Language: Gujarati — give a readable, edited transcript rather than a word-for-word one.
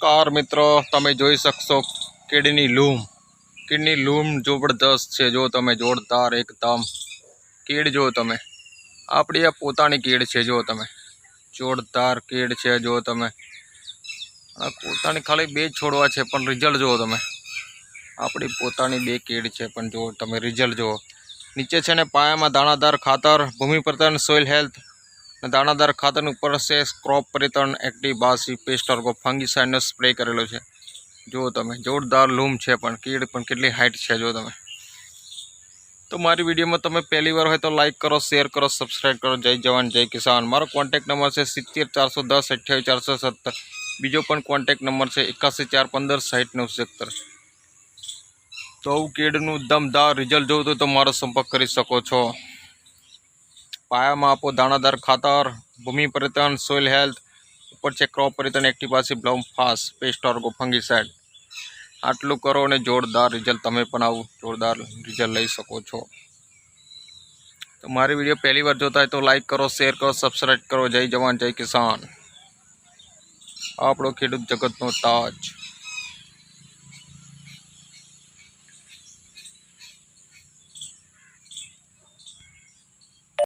નમસ્કાર મિત્રો, તમે જોઈ શકશો કીડની લૂમ જબરદસ્ત છે। જો તમે જોરદાર એકદમ કીડ જો તમે આપણી આ પોતાની કીડ છે। જો તમે જોરદાર કીડ છે। જો તમે આ પોતાની ખાલી 2 છોડવા છે, પણ રિઝલ્ટ જુઓ તમે। આપણી પોતાની 2 કીડ છે, પણ જો તમે રિઝલ્ટ જુઓ। નીચે છે ને પાયામાં દાણાદાર ખાતર, ભૂમિ પ્રતન, સોઇલ હેલ્થ, દાણાદાર ખાતરની ઉપર છે ક્રોપ પરિતણ એક્ટિવ 82 પેસ્ટ ઓર્ગો ફંગીસાઇડનો સ્પ્રે કરેલો છે। જો તમે જોરદાર લૂમ છે, પણ કીડ પણ કેટલી હાઈટ છે જો તમે। તો મારી વિડીયોમાં તમે પહેલી વાર હોય તો લાઇક કરો, શેર કરો, સબસ્ક્રાઈબ કરો। જય જવાન જય કિસાન। મારો કોન્ટેક્ટ નંબર છે 70 410 28 470। બીજો પણ કોન્ટેક્ટ નંબર છે 81 415 60 970। તો કીડનું દમદાર રિઝલ્ટ જોવું તો મારો સંપર્ક કરી શકો છો। પાયામાં આપો દાણાદાર ખાતર, ભૂમિ પરિતણ, સોઇલ હેલ્થ, ઉપર છે ક્રોપ પરિતણ એક્ટિવ 82 બ્લાઉમ ફાસ પેસ્ટ ઓર્ગો ફંગીસાઇડ। આટલું કરો અને જોરદાર રિઝલ્ટ તમે પણ આવું જોરદાર રિઝલ્ટ લઈ શકો છો। તો મારી વિડીયો પહેલી વાર જોતા હોય તો લાઇક કરો, શેર કરો, સબસ્ક્રાઈબ કરો। જય જવાન જય કિસાન, આપણો ખેડૂત જગતનો તાજ।